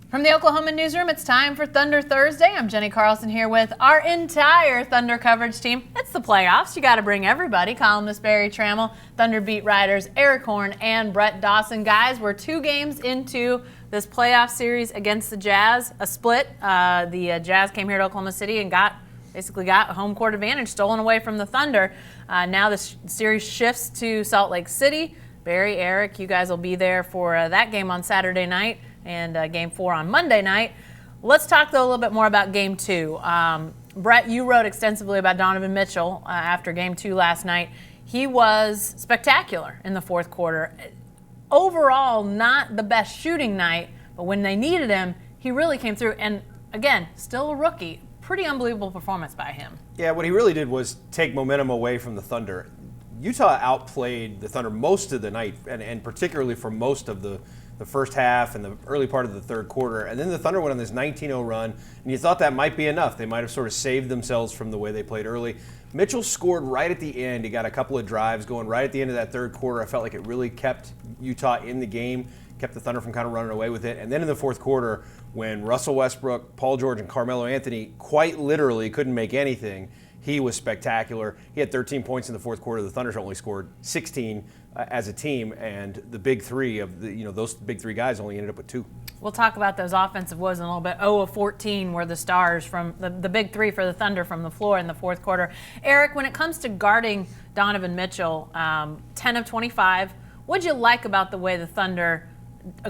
From the Oklahoman newsroom, it's time for Thunder Thursday. I'm Jenny Carlson here with our entire Thunder coverage team. It's the playoffs. You got to bring everybody. Columnist Barry Trammell, Thunder beat writers Eric Horn and Brett Dawson. Guys, we're 2 games into this playoff series against the Jazz. A split. The Jazz came here to Oklahoma City and basically got a home court advantage stolen away from the Thunder. Now the series shifts to Salt Lake City. Barry, Eric, you guys will be there for that game on Saturday night and Game 4 on Monday night. Let's talk, though, a little bit more about Game 2. Brett, you wrote extensively about Donovan Mitchell after Game 2 last night. He was spectacular in the fourth quarter. Overall, not the best shooting night, but when they needed him, he really came through. And, again, still a rookie. Pretty unbelievable performance by him. Yeah, what he really did was take momentum away from the Thunder. Utah outplayed the Thunder most of the night, and particularly for most of the first half and the early part of the third quarter. And then the Thunder went on this 19-0 run, and you thought that might be enough. They might have sort of saved themselves from the way they played early. Mitchell scored right at the end. He got a couple of drives going right at the end of that third quarter. I felt like it really kept Utah in the game, kept the Thunder from kind of running away with it. And then in the fourth quarter, when Russell Westbrook, Paul George, and Carmelo Anthony quite literally couldn't make anything, he was spectacular. He had 13 points in the fourth quarter. The Thunder only scored 16 as a team, and the big three of those big 3 guys only ended up with 2. We'll talk about those offensive woes in a little bit. 0 of 14 were the stars from the big 3 for the Thunder from the floor in the fourth quarter. Eric, when it comes to guarding Donovan Mitchell, 10 of 25, what'd you like about the way the Thunder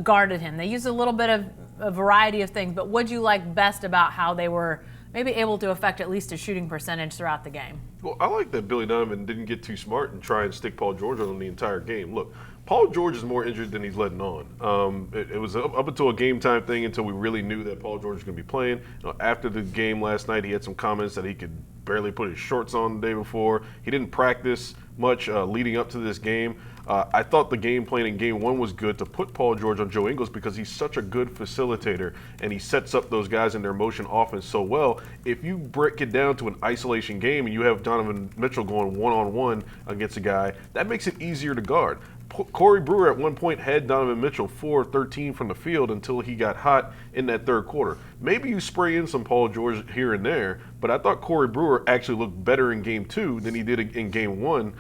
guarded him? They used a little bit of a variety of things, but what'd you like best about how they were maybe able to affect at least a shooting percentage throughout the game? Well, I like that Billy Donovan didn't get too smart and try and stick Paul George on the entire game. Look, Paul George is more injured than he's letting on. It was up until a game time thing until we really knew that Paul George was going to be playing. After the game last night, he had some comments that he could barely put his shorts on the day before. He didn't practice much leading up to this game. I thought the game plan in Game 1 was good to put Paul George on Joe Ingles because he's such a good facilitator and he sets up those guys in their motion offense so well. If you break it down to an isolation game and you have Donovan Mitchell going one-on-one against a guy, that makes it easier to guard. Corey Brewer at one point had Donovan Mitchell 4-13 from the field until he got hot in that third quarter. Maybe you spray in some Paul George here and there, but I thought Corey Brewer actually looked better in Game 2 than he did in Game 1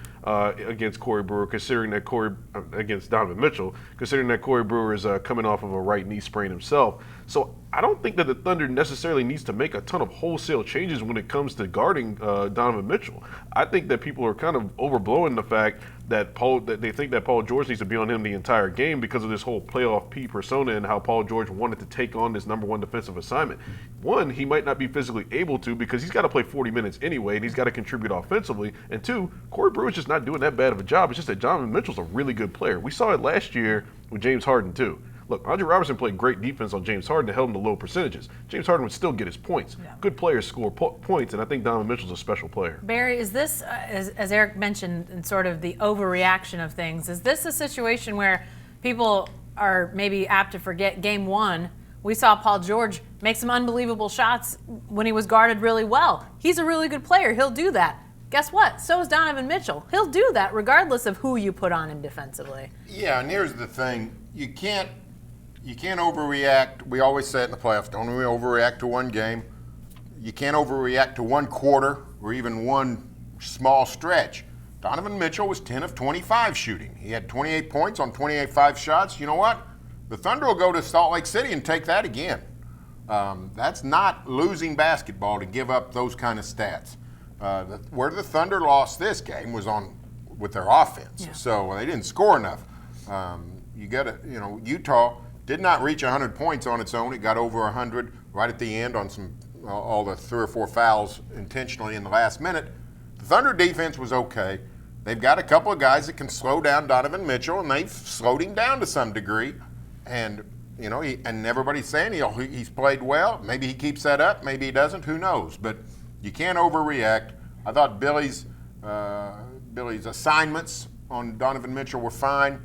against Corey Brewer, against Donovan Mitchell, considering that Corey Brewer is coming off of a right knee sprain himself. So I don't think that the Thunder necessarily needs to make a ton of wholesale changes when it comes to guarding Donovan Mitchell. I think that people are kind of overblowing the fact that they think that Paul George needs to be on him the entire game because of this whole playoff P persona and how Paul George wanted to take on this number 1 defensive assignment. One, he might not be physically able to because he's got to play 40 minutes anyway and he's got to contribute offensively. And 2, Corey Brewer's just not doing that bad of a job. It's just that Donovan Mitchell's a really good player. We saw it last year with James Harden too. Look, Andre Robertson played great defense on James Harden and held him to low percentages. James Harden would still get his points. Yeah. Good players score points, and I think Donovan Mitchell's a special player. Barry, is this, as Eric mentioned, in sort of the overreaction of things, is this a situation where people are maybe apt to forget Game 1? We saw Paul George make some unbelievable shots when he was guarded really well. He's a really good player. He'll do that. Guess what? So is Donovan Mitchell. He'll do that regardless of who you put on him defensively. Yeah, and here's the thing. You can't overreact. We always say it in the playoffs, don't overreact to one game. You can't overreact to one quarter or even one small stretch. Donovan Mitchell was 10 of 25 shooting. He had 28 points on 28 shots. You know what? The Thunder will go to Salt Lake City and take that again. That's not losing basketball to give up those kind of stats. Where the Thunder lost this game was with their offense. Yeah. So they didn't score enough. Utah did not reach 100 points on its own. It got over 100 right at the end on all the 3 or 4 fouls intentionally in the last minute. The Thunder defense was okay. They've got a couple of guys that can slow down Donovan Mitchell, and they've slowed him down to some degree. And and everybody's saying he's played well. Maybe he keeps that up. Maybe he doesn't. Who knows? But you can't overreact. I thought Billy's assignments on Donovan Mitchell were fine.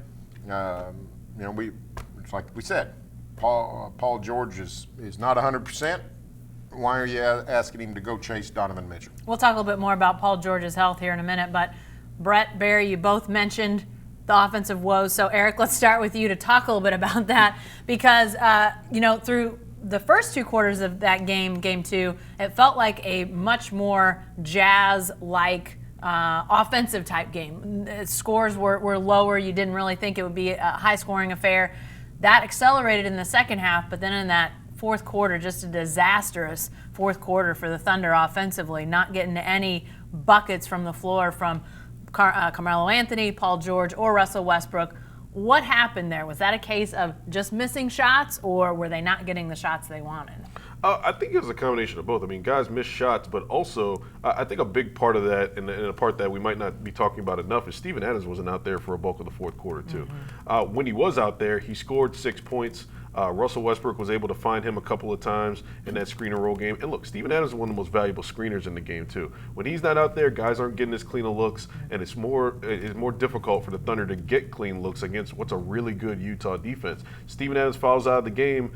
It's like we said, Paul George is not 100%. Why are you asking him to go chase Donovan Mitchell? We'll talk a little bit more about Paul George's health here in a minute, but Brett, Barry, you both mentioned the offensive woes. So, Eric, let's start with you to talk a little bit about that because, through the first 2 quarters of that game 2, it felt like a much more Jazz-like offensive type game. Scores were lower. You didn't really think it would be a high-scoring affair. That accelerated in the second half, but then in that fourth quarter, just a disastrous fourth quarter for the Thunder offensively, not getting any buckets from the floor from Carmelo Anthony, Paul George, or Russell Westbrook. What happened there? Was that a case of just missing shots, or were they not getting the shots they wanted? I think it was a combination of both. I mean, guys missed shots, but also I think a big part of that, and a part that we might not be talking about enough, is Steven Adams wasn't out there for a bulk of the fourth quarter, too. When he was out there, he scored 6 points. Russell Westbrook was able to find him a couple of times in that screen and roll game. And look, Steven Adams is one of the most valuable screeners in the game, too. When he's not out there, guys aren't getting as clean of looks, and it's more difficult for the Thunder to get clean looks against what's a really good Utah defense. Steven Adams fouls out of the game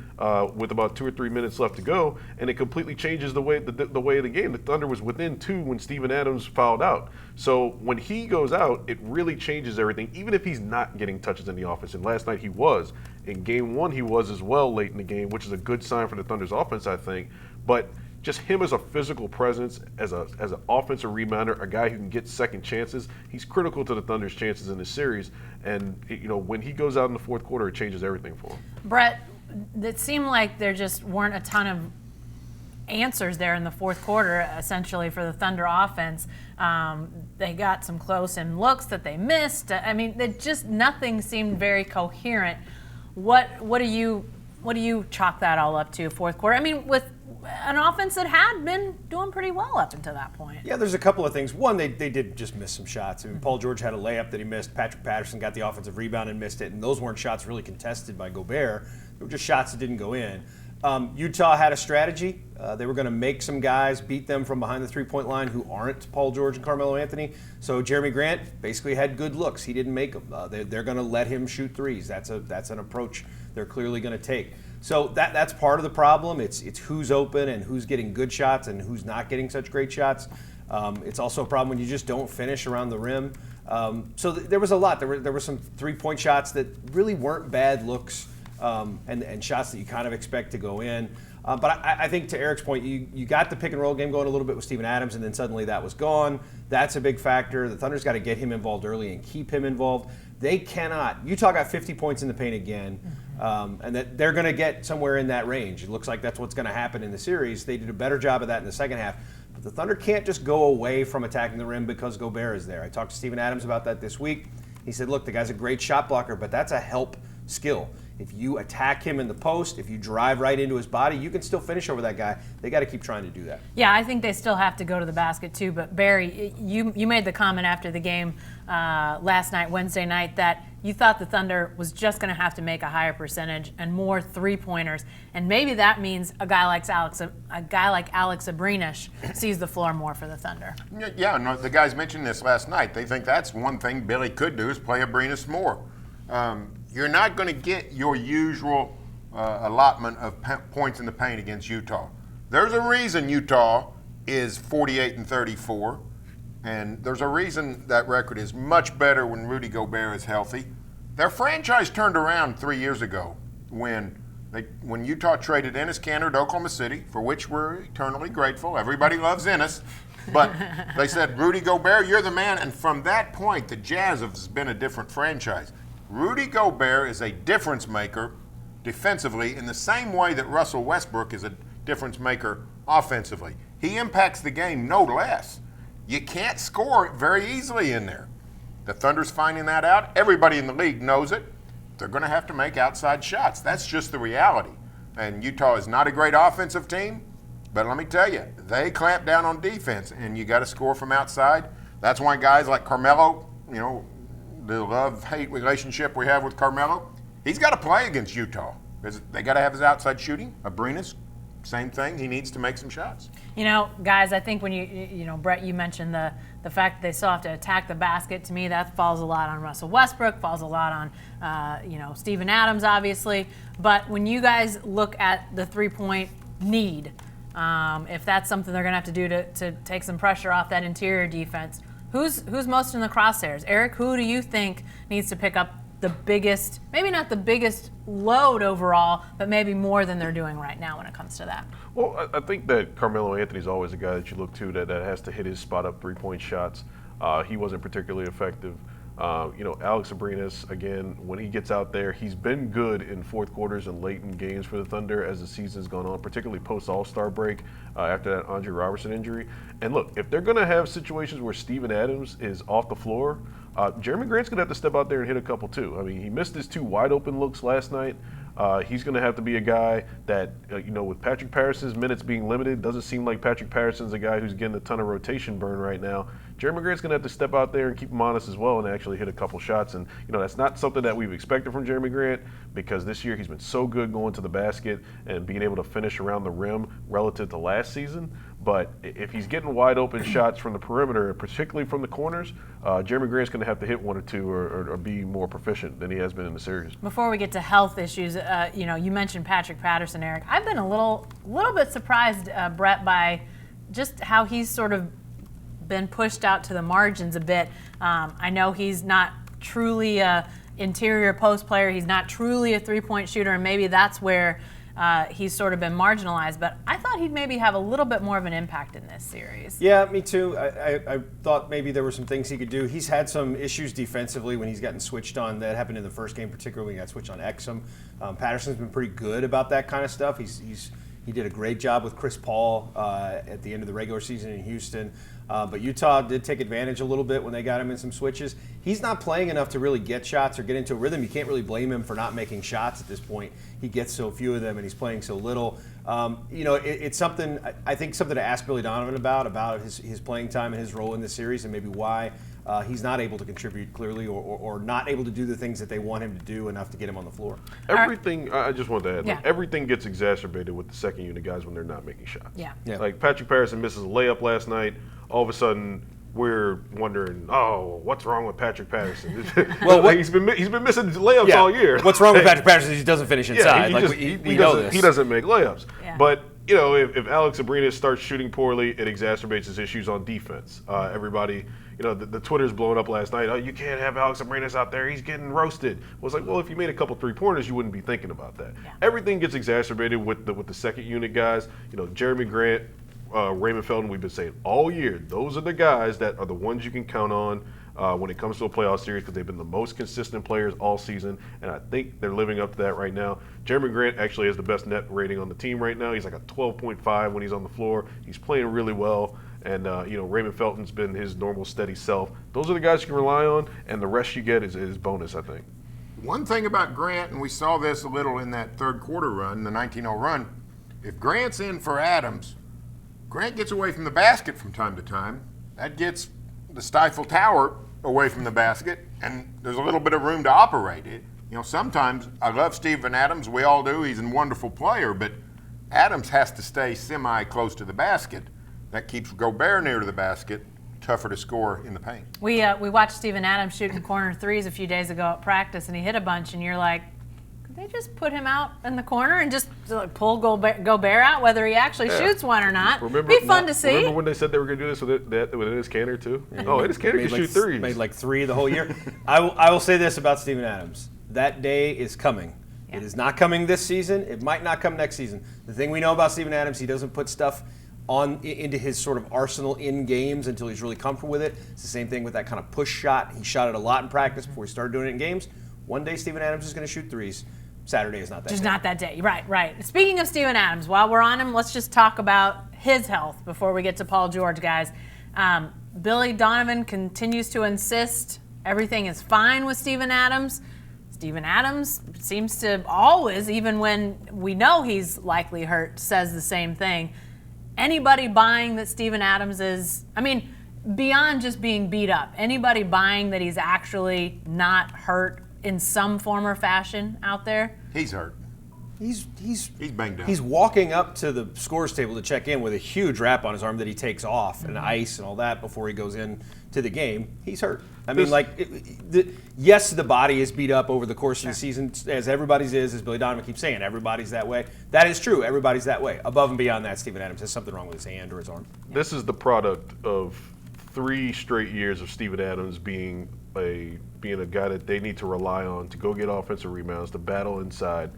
with about 2 or 3 minutes left to go, and it completely changes the way of the game. The Thunder was within 2 when Steven Adams fouled out. So when he goes out, it really changes everything, even if he's not getting touches in the offense. And last night he was. In game 1, he was as well late in the game, which is a good sign for the Thunder's offense, I think. But just him as a physical presence, as an offensive rebounder, a guy who can get second chances, he's critical to the Thunder's chances in this series. And when he goes out in the fourth quarter, it changes everything for him. Brett, it seemed like there just weren't a ton of answers there in the fourth quarter, essentially, for the Thunder offense. They got some close-in looks that they missed. I mean, nothing seemed very coherent. What do you chalk that all up to, fourth quarter? I mean, with an offense that had been doing pretty well up until that point. Yeah, there's a couple of things. One, they did just miss some shots. I mean, Paul George had a layup that he missed. Patrick Patterson got the offensive rebound and missed it, and those weren't shots really contested by Gobert. They were just shots that didn't go in. Utah had a strategy. They were going to make some guys beat them from behind the three-point line who aren't Paul George and Carmelo Anthony. So Jeremy Grant basically had good looks. He didn't make them. They're going to let him shoot threes. That's an approach they're clearly going to take. So that's part of the problem. It's who's open and who's getting good shots and who's not getting such great shots. It's also a problem when you just don't finish around the rim. So there was a lot. There were some three-point shots that really weren't bad looks. And shots that you kind of expect to go in. But I think to Eric's point, you got the pick and roll game going a little bit with Steven Adams, and then suddenly that was gone. That's a big factor. The Thunder's got to get him involved early and keep him involved. They cannot. Utah got 50 points in the paint again, and that they're going to get somewhere in that range. It looks like that's what's going to happen in the series. They did a better job of that in the second half. But the Thunder can't just go away from attacking the rim because Gobert is there. I talked to Steven Adams about that this week. He said, look, the guy's a great shot blocker, but that's a help skill. If you attack him in the post, if you drive right into his body, you can still finish over that guy. They got to keep trying to do that. Yeah, I think they still have to go to the basket too. But Barry, you made the comment after the game last night, Wednesday night, that you thought the Thunder was just going to have to make a higher percentage and more three-pointers, and maybe that means a guy like Alex Abrines sees the floor more for the Thunder. Yeah, no, the guys mentioned this last night. They think that's one thing Billy could do is play Abrines more. You're not going to get your usual allotment of points in the paint against Utah. There's a reason Utah is 48-34, and there's a reason that record is much better when Rudy Gobert is healthy. Their franchise turned around 3 years ago when Utah traded Enes Kanter to Oklahoma City, for which we're eternally grateful. Everybody loves Enes. But they said, Rudy Gobert, you're the man. And from that point, the Jazz has been a different franchise. Rudy Gobert is a difference maker defensively in the same way that Russell Westbrook is a difference maker offensively. He impacts the game no less. You can't score very easily in there. The Thunder's finding that out. Everybody in the league knows it. They're going to have to make outside shots. That's just the reality. And Utah is not a great offensive team, but let me tell you, they clamp down on defense, and you got to score from outside. That's why guys like Carmelo, the love-hate relationship we have with Carmelo, he's got to play against Utah. They got to have his outside shooting. Abrines, same thing. He needs to make some shots. Guys, I think when Brett, you mentioned the fact that they still have to attack the basket. To me, that falls a lot on Russell Westbrook, falls a lot on, Steven Adams, obviously. But when you guys look at the three-point need, if that's something they're going to have to do to take some pressure off that interior defense, Who's most in the crosshairs? Eric, who do you think needs to pick up the biggest, maybe not the biggest load overall, but maybe more than they're doing right now when it comes to that. Well, I think that Carmelo Anthony's always a guy that you look to that has to hit his spot-up three-point shots. He wasn't particularly effective. Alex Abrinas, again, when he gets out there, he's been good in fourth quarters and late in games for the Thunder as the season's gone on, particularly post-All-Star break after that Andre Robertson injury. And look, if they're going to have situations where Steven Adams is off the floor, Jeremy Grant's going to have to step out there and hit a couple too. I mean, he missed his 2 wide-open looks last night. He's going to have to be a guy that, with Patrick Patterson's minutes being limited, doesn't seem like Patrick Patterson's a guy who's getting a ton of rotation burn right now. Jeremy Grant's going to have to step out there and keep him honest as well and actually hit a couple shots. And, that's not something that we've expected from Jeremy Grant because this year he's been so good going to the basket and being able to finish around the rim relative to last season. But if he's getting wide open shots from the perimeter, particularly from the corners, Jeremy Grant's going to have to hit 1 or 2 or be more proficient than he has been in the series. Before we get to health issues, you mentioned Patrick Patterson, Eric. I've been a little bit surprised, Brett, by just how he's sort of been pushed out to the margins a bit. I know he's not truly a interior post player. He's not truly a three-point shooter, and maybe that's where he's sort of been marginalized, but I thought he'd maybe have a little bit more of an impact in this series. Yeah, me too. I thought maybe there were some things he could do. He's had some issues defensively when he's gotten switched on. That happened in the first game, particularly when he got switched on Exum. Patterson's been pretty good about that kind of stuff. He did a great job with Chris Paul at the end of the regular season in Houston. But Utah did take advantage a little bit when they got him in some switches. He's not playing enough to really get shots or get into a rhythm. You can't really blame him for not making shots at this point. He gets so few of them and he's playing so little. It's something, I think, something to ask Billy Donovan about his playing time and his role in this series and maybe why he's not able to contribute clearly or not able to do the things that they want him to do enough to get him on the floor. Everything, I just wanted to add, Yeah. everything gets exacerbated with the second unit guys when they're not making shots. Yeah. Like Patrick Patterson misses a layup last night. All of a sudden, we're wondering, what's wrong with Patrick Patterson? Well, he's been missing layups all year. What's wrong with Patrick Patterson? He doesn't finish inside. He know this. He doesn't make layups. Yeah. But if Alex Abrinas starts shooting poorly, it exacerbates his issues on defense. Everybody, the Twitter's blowing up last night. Oh, you can't have Alex Abrinas out there. He's getting roasted. Well, it's like, well, if you made a couple 3-pointers, you wouldn't be thinking about that. Yeah. Everything gets exacerbated with the second unit guys. Jeremy Grant, Raymond Felton, we've been saying all year, those are the guys that are the ones you can count on when it comes to a playoff series because they've been the most consistent players all season, and I think they're living up to that right now. Jeremy Grant actually has the best net rating on the team right now. He's like a 12.5 when he's on the floor. He's playing really well, and Raymond Felton's been his normal steady self. Those are the guys you can rely on, and the rest you get is bonus, I think. One thing about Grant, and we saw this a little in that third quarter run, the 19-0 run, if Grant's in for Adams, Grant gets away from the basket from time to time. That gets the Stifle Tower away from the basket, and there's a little bit of room to operate it. Sometimes I love Steven Adams. We all do. He's a wonderful player, but Adams has to stay semi-close to the basket. That keeps Gobert near to the basket, tougher to score in the paint. We watched Steven Adams shooting corner threes a few days ago at practice, and he hit a bunch, and you're like, they just put him out in the corner and just pull Gobert out, whether he actually shoots one or not. Be fun to see. Remember when they said they were going to do this with Enes Kanter too? Yeah, Enes Kanter can shoot threes. Made like 3 the whole year. I will say this about Steven Adams. That day is coming. Yeah. It is not coming this season. It might not come next season. The thing we know about Steven Adams, he doesn't put stuff into his sort of arsenal in games until he's really comfortable with it. It's the same thing with that kind of push shot. He shot it a lot in practice before he started doing it in games. One day Steven Adams is going to shoot threes. Saturday is not that day. Just not that day. Right. Speaking of Steven Adams, while we're on him, let's just talk about his health before we get to Paul George, guys. Billy Donovan continues to insist everything is fine with Steven Adams. Steven Adams seems to always, even when we know he's likely hurt, says the same thing. Anybody buying that Steven Adams is, beyond just being beat up, anybody buying that he's actually not hurt in some form or fashion out there? He's hurt. He's banged up. He's walking up to the scores table to check in with a huge wrap on his arm that he takes off and ice and all that before he goes in to the game. He's hurt. Yes, the body is beat up over the course of the season, as everybody's is, as Billy Donovan keeps saying. Everybody's that way. That is true. Everybody's that way. Above and beyond that, Steven Adams has something wrong with his hand or his arm. This is the product of 3 straight years of Steven Adams being being a guy that they need to rely on to go get offensive rebounds, to battle inside,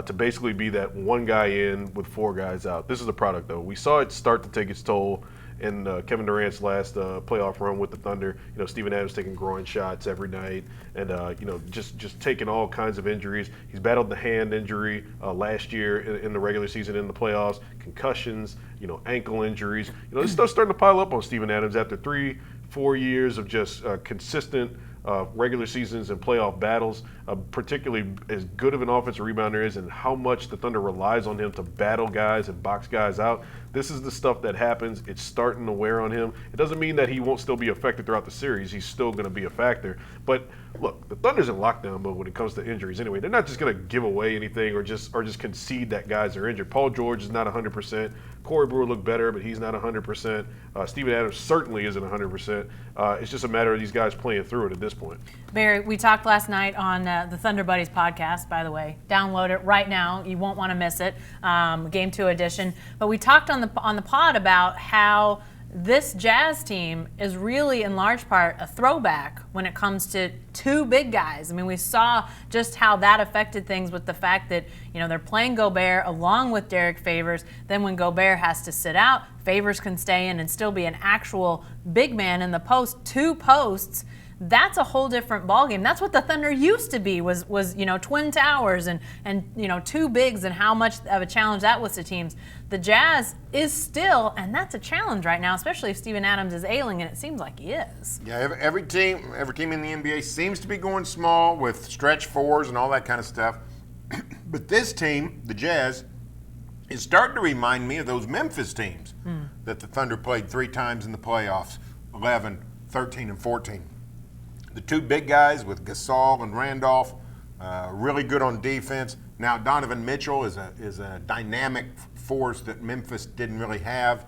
to basically be that one guy in with 4 guys out. This is the product, though. We saw it start to take its toll in Kevin Durant's last playoff run with the Thunder. Steven Adams taking groin shots every night, and just taking all kinds of injuries. He's battled the hand injury last year in the regular season, in the playoffs, concussions, ankle injuries. This stuff's starting to pile up on Steven Adams after 3-4 years of just consistent regular seasons and playoff battles, particularly as good of an offensive rebounder is and how much the Thunder relies on him to battle guys and box guys out. This is the stuff that happens. It's starting to wear on him. It doesn't mean that he won't still be effective throughout the series. He's still going to be a factor. But look, the Thunder's in lockdown mode when it comes to injuries anyway. They're not just going to give away anything or just concede that guys are injured. Paul George is not 100%. Corey Brewer looked better, but he's not 100%. Steven Adams certainly isn't 100%. It's just a matter of these guys playing through it at this point. Barry, we talked last night on the Thunder Buddies podcast, by the way. Download it right now. You won't want to miss it. Game 2 edition. But we talked on the pod about how this Jazz team is really, in large part, a throwback when it comes to 2 big guys. I mean, we saw just how that affected things with the fact that, they're playing Gobert along with Derrick Favors. Then when Gobert has to sit out, Favors can stay in and still be an actual big man in the post, 2 posts. That's a whole different ballgame. That's what the Thunder used to be, was twin towers and 2 bigs, and how much of a challenge that was to teams. The Jazz is still, and that's a challenge right now, especially if Steven Adams is ailing, and it seems like he is. Yeah, every team in the NBA seems to be going small with stretch 4s and all that kind of stuff. But this team, the Jazz, is starting to remind me of those Memphis teams that the Thunder played 3 times in the playoffs, 11, 13, and 14. The 2 big guys with Gasol and Randolph, really good on defense. Now Donovan Mitchell is a dynamic force that Memphis didn't really have.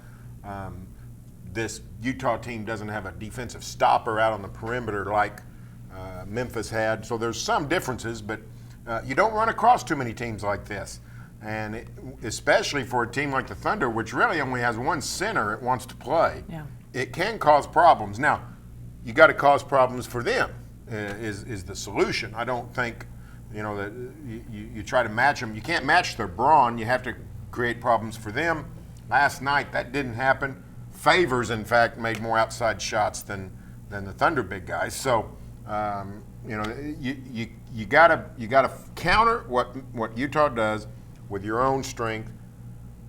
This Utah team doesn't have a defensive stopper out on the perimeter like Memphis had. So there's some differences, but you don't run across too many teams like this. And especially for a team like the Thunder, which really only has 1 center it wants to play, it can cause problems. Now, you got to cause problems for them is the solution. I don't think, that you try to match them. You can't match their brawn. You have to create problems for them. Last night, that didn't happen. Favors, in fact, made more outside shots than the Thunder big guys. So, you gotta counter what Utah does with your own strength.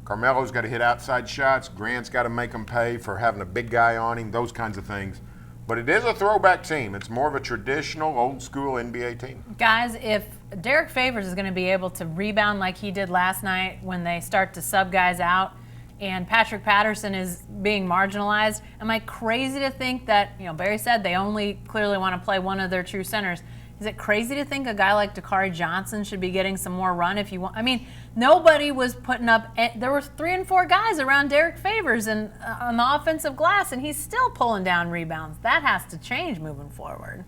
Carmelo's got to hit outside shots. Grant's got to make them pay for having a big guy on him. Those kinds of things. But it is a throwback team. It's more of a traditional, old-school NBA team. Guys, if Derrick Favors is going to be able to rebound like he did last night when they start to sub guys out, and Patrick Patterson is being marginalized, am I crazy to think that, Barry said they only clearly want to play one of their true centers. Is it crazy to think a guy like Dakari Johnson should be getting some more run if you want? I mean, nobody was putting up – there were 3 and 4 guys around Derrick Favors and on the offensive glass, and he's still pulling down rebounds. That has to change moving forward.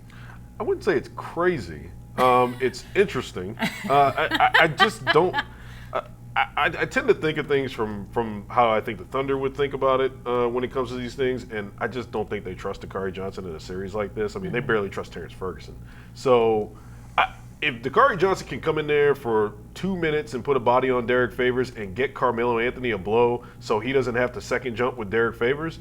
I wouldn't say it's crazy. It's interesting. I just don't I tend to think of things from how I think the Thunder would think about it when it comes to these things, and I just don't think they trust Dakari Johnson in a series like this. I mean, they barely trust Terrence Ferguson. So if Dakari Johnson can come in there for 2 minutes and put a body on Derrick Favors and get Carmelo Anthony a blow so he doesn't have to second jump with Derrick Favors,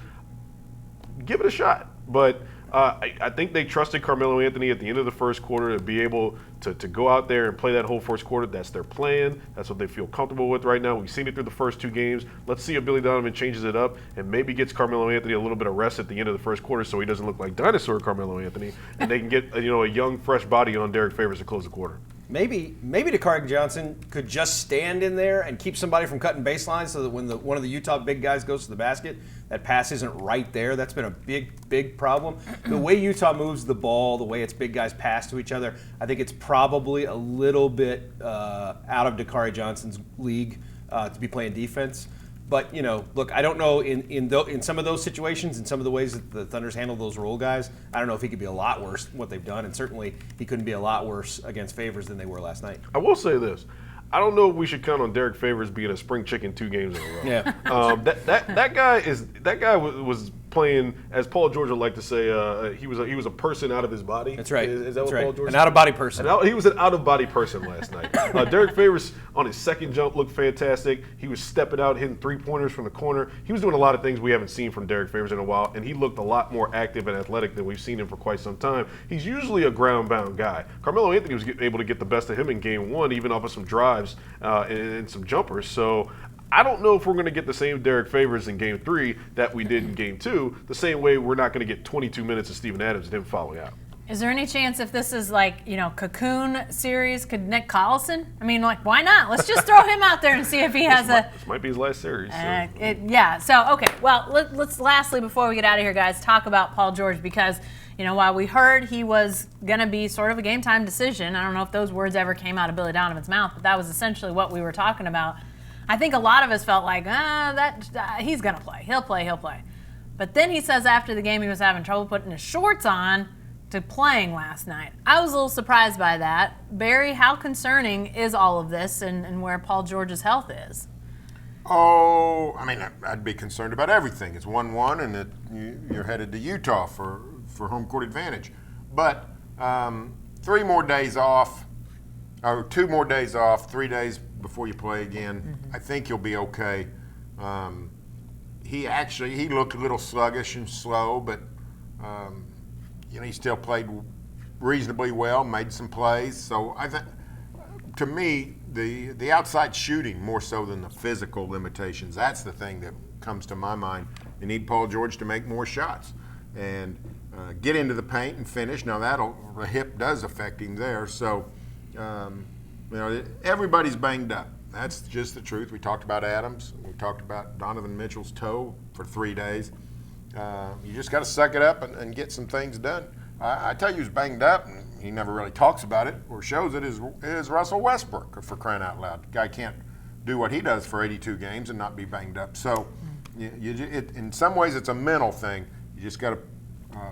give it a shot. But I think they trusted Carmelo Anthony at the end of the first quarter to be able to go out there and play that whole first quarter. That's their plan. That's what they feel comfortable with right now. We've seen it through the first 2 games. Let's see if Billy Donovan changes it up and maybe gets Carmelo Anthony a little bit of rest at the end of the first quarter so he doesn't look like dinosaur Carmelo Anthony, and they can get a young, fresh body on Derrick Favors to close the quarter. Maybe Dakari Johnson could just stand in there and keep somebody from cutting baselines so that when one of the Utah big guys goes to the basket, that pass isn't right there. That's been a big problem. The way Utah moves the ball, the way its big guys pass to each other, I think it's probably a little bit out of Dakari Johnson's league to be playing defense. But, look, I don't know in some of those situations, in some of the ways that the Thunder's handled those role guys, I don't know if he could be a lot worse than what they've done, and certainly he couldn't be a lot worse against Favors than they were last night. I will say this. I don't know if we should count on Derrick Favors being a spring chicken 2 games in a row. Yeah. That guy was playing, as Paul George would like to say, he was a person out of his body. That's right. Is that That's what Paul right. George An said? out-of-body person. He was an out-of-body person last night. Derrick Favors on his second jump looked fantastic. He was stepping out, hitting three-pointers from the corner. He was doing a lot of things we haven't seen from Derrick Favors in a while, and he looked a lot more active and athletic than we've seen him for quite some time. He's usually a ground-bound guy. Carmelo Anthony was able to get the best of him in game one, even off of some drives and some jumpers. So I don't know if we're going to get the same Derrick Favors in game three that we did in game two, the same way we're not going to get 22 minutes of Steven Adams and him fouling out. Is there any chance if this is like, cocoon series, could Nick Collison? I mean, like, why not? Let's just throw him out there and see if he has This might be his last series. So, okay. Well, let's lastly, before we get out of here, guys, talk about Paul George because, while we heard he was going to be sort of a game time decision, I don't know if those words ever came out of Billy Donovan's mouth, but that was essentially what we were talking about. I think a lot of us felt like, he's going to play. He'll play. But then he says after the game he was having trouble putting his shorts on to playing last night. I was a little surprised by that. Barry, how concerning is all of this and where Paul George's health is? Oh, I mean, I'd be concerned about everything. It's 1-1, and you're headed to Utah for home court advantage. But 3 more days off, or 2 more days off, 3 days before you play again, I think you'll be okay. He looked a little sluggish and slow, but he still played reasonably well, made some plays. So I think, to me, the outside shooting more so than the physical limitations, that's the thing that comes to my mind. You need Paul George to make more shots and get into the paint and finish. Now the hip does affect him there. So everybody's banged up. That's just the truth. We talked about Adams. We talked about Donovan Mitchell's toe for 3 days. You just got to suck it up and get some things done. I tell you who's banged up, and he never really talks about it or shows it, is Russell Westbrook, for crying out loud. The guy can't do what he does for 82 games and not be banged up. So in some ways it's a mental thing. You just got to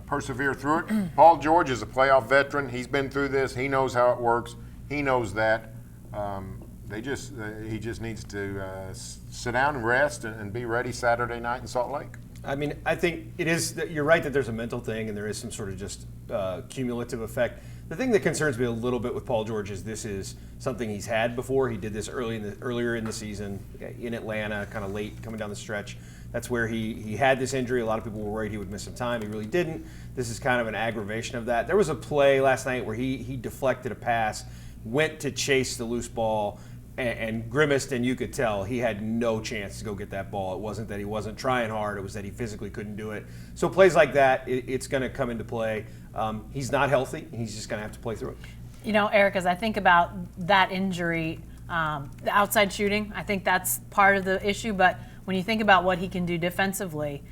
persevere through it. Paul George is a playoff veteran. He's been through this. He knows how it works. He knows that. He just needs to sit down and rest and be ready Saturday night in Salt Lake. I mean, I think it is. You're right that there's a mental thing and there is some sort of just cumulative effect. The thing that concerns me a little bit with Paul George is this is something he's had before. He did this earlier in the season in Atlanta, kind of late coming down the stretch. That's where he had this injury. A lot of people were worried he would miss some time. He really didn't. This is kind of an aggravation of that. There was a play last night where he deflected a pass, went to chase the loose ball, and grimaced, and you could tell he had no chance to go get that ball. It wasn't that he wasn't trying hard. It was that he physically couldn't do it. So plays like that, it's going to come into play. He's not healthy. He's just going to have to play through it. Eric, as I think about that injury, the outside shooting, I think that's part of the issue. But when you think about what he can do defensively,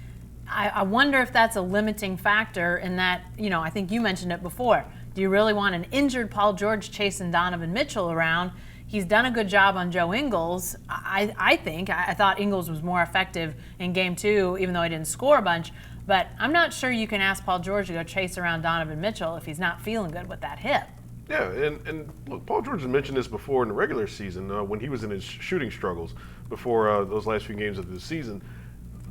I wonder if that's a limiting factor in that, I think you mentioned it before. Do you really want an injured Paul George chasing Donovan Mitchell around? He's done a good job on Joe Ingles. I thought Ingles was more effective in game 2, even though he didn't score a bunch. But I'm not sure you can ask Paul George to go chase around Donovan Mitchell if he's not feeling good with that hip. Yeah, and look, Paul George has mentioned this before in the regular season when he was in his shooting struggles before those last few games of the season.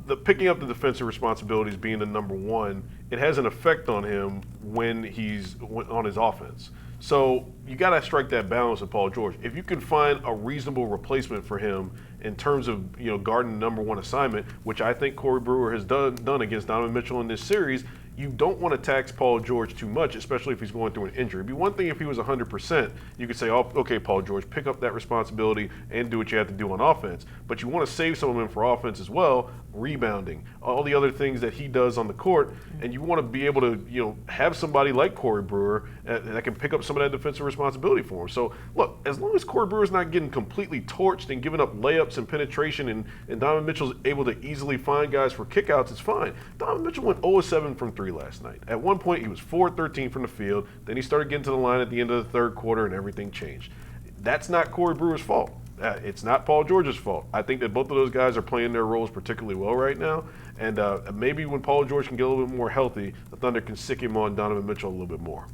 The picking up the defensive responsibilities, being the number one, it has an effect on him when he's on his offense. So you got to strike that balance with Paul George. If you can find a reasonable replacement for him in terms of guarding the number one assignment, which I think Corey Brewer has done against Donovan Mitchell in this series, you don't want to tax Paul George too much, especially if he's going through an injury. It'd be one thing if he was 100%. You could say, oh, okay, Paul George, pick up that responsibility and do what you have to do on offense. But you want to save some of him for offense as well, rebounding, all the other things that he does on the court, and you want to be able to have somebody like Corey Brewer that can pick up some of that defensive responsibility for him. So, look, as long as Corey Brewer's not getting completely torched and giving up layups and penetration and Donovan Mitchell's able to easily find guys for kickouts, it's fine. Donovan Mitchell went 0-7 from 3 last night. At one point, he was 4-13 from the field. Then he started getting to the line at the end of the third quarter, and everything changed. That's not Corey Brewer's fault. It's not Paul George's fault. I think that both of those guys are playing their roles particularly well right now. And maybe when Paul George can get a little bit more healthy, the Thunder can sick him on Donovan Mitchell a little bit more.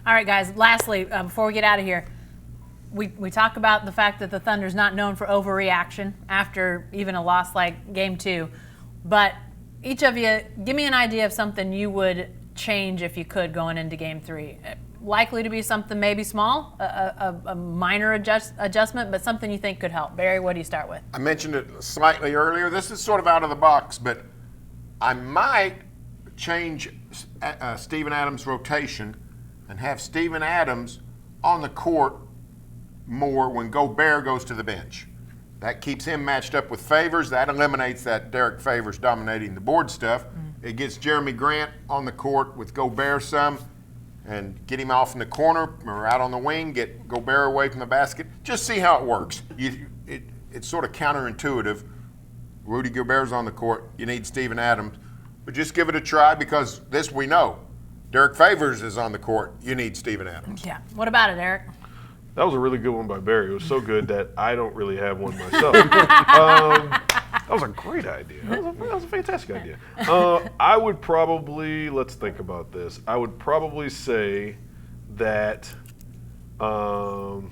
All right, guys, lastly, before we get out of here, we talk about the fact that the Thunder's not known for overreaction after even a loss like Game 2. But each of you, give me an idea of something you would change if you could going into Game 3. Likely to be something maybe small, a minor adjustment, but something you think could help. Barry, what do you start with? I mentioned it slightly earlier. This is sort of out of the box, but I might change Steven Adams' rotation and have Steven Adams on the court more when Gobert goes to the bench. That keeps him matched up with Favors. That eliminates that Derrick Favors dominating the board stuff. It gets Jeremy Grant on the court with Gobert some, and get him off in the corner or out on the wing, get Gobert away from the basket. Just see how it works. It's sort of counterintuitive. Rudy Gobert's on the court. You need Steven Adams. But just give it a try, because this we know. Derrick Favors is on the court. You need Steven Adams. Yeah. What about it, Eric? That was a really good one by Barry. It was so good that I don't really have one myself. That was a great idea. That was a fantastic idea. I would probably, let's think about this. I would probably say that, man,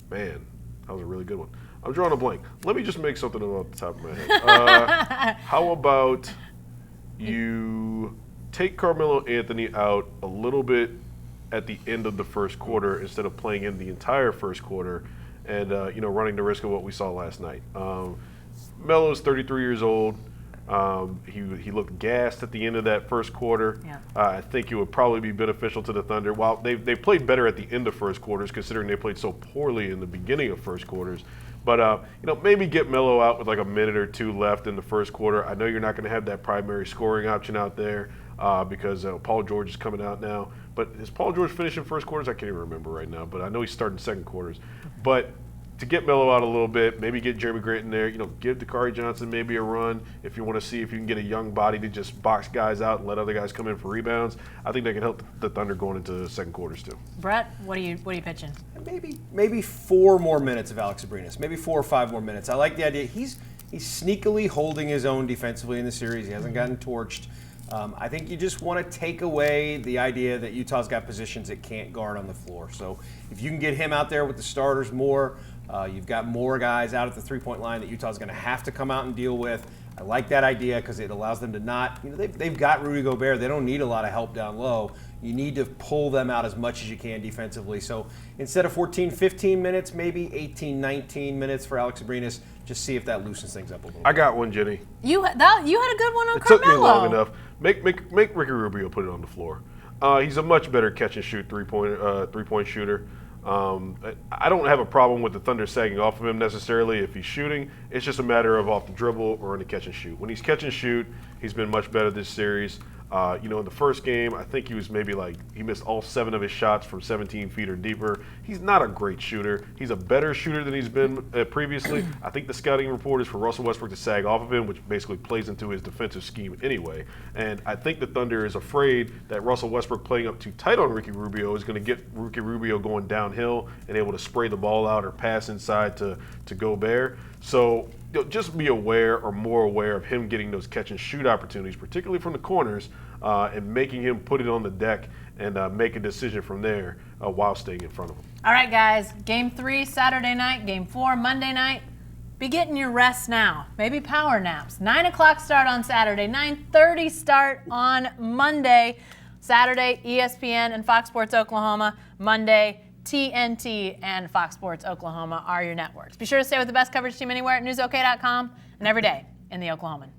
that was a really good one. I'm drawing a blank. Let me just make something off the top of my head. How about you take Carmelo Anthony out a little bit at the end of the first quarter instead of playing in the entire first quarter and, running the risk of what we saw last night. Melo's 33 years old. He looked gassed at the end of that first quarter. Yeah. I think it would probably be beneficial to the Thunder. While they played better at the end of first quarters, considering they played so poorly in the beginning of first quarters. But maybe get Melo out with like a minute or two left in the first quarter. I know you're not going to have that primary scoring option out there because Paul George is coming out now. But is Paul George finishing first quarters? I can't even remember right now. But I know he's starting second quarters. But to get Melo out a little bit, maybe get Jeremy Grant in there, give Dakari Johnson maybe a run if you want to see if you can get a young body to just box guys out and let other guys come in for rebounds. I think that can help the Thunder going into the second quarters too. Brett, what are you pitching? Maybe 4 more minutes of Alex Abrinas, maybe 4 or 5 more minutes. I like the idea. He's sneakily holding his own defensively in the series. He hasn't gotten torched. I think you just want to take away the idea that Utah's got positions it can't guard on the floor. So if you can get him out there with the starters more, you've got more guys out at the three-point line that Utah's going to have to come out and deal with. I like that idea because it allows them to not, they've got Rudy Gobert. They don't need a lot of help down low. You need to pull them out as much as you can defensively. So instead of 14, 15 minutes, maybe 18, 19 minutes for Alex Abrinas. Just see if that loosens things up a little bit. I got one, Jenny. You had a good one on It Carmelo. took me long enough. Make Ricky Rubio put it on the floor. He's a much better catch and shoot three-point shooter. I don't have a problem with the Thunder sagging off of him necessarily if he's shooting. It's just a matter of off the dribble or in the catch and shoot. When he's catch and shoot, he's been much better this series. In the first game, I think he was he missed all 7 of his shots from 17 feet or deeper. He's not a great shooter. He's a better shooter than he's been previously. I think the scouting report is for Russell Westbrook to sag off of him, which basically plays into his defensive scheme anyway. And I think the Thunder is afraid that Russell Westbrook playing up too tight on Ricky Rubio is going to get Ricky Rubio going downhill and able to spray the ball out or pass inside to Gobert. So just be aware or more aware of him getting those catch and shoot opportunities, particularly from the corners, and making him put it on the deck and make a decision from there while staying in front of him. All right, guys. Game 3 Saturday night. Game 4 Monday night. Be getting your rest now. Maybe power naps. 9 o'clock start on Saturday. 9:30 start on Monday. Saturday, ESPN and Fox Sports Oklahoma. Monday, TNT and Fox Sports Oklahoma are your networks. Be sure to stay with the best coverage team anywhere at newsok.com and every day in the Oklahoman.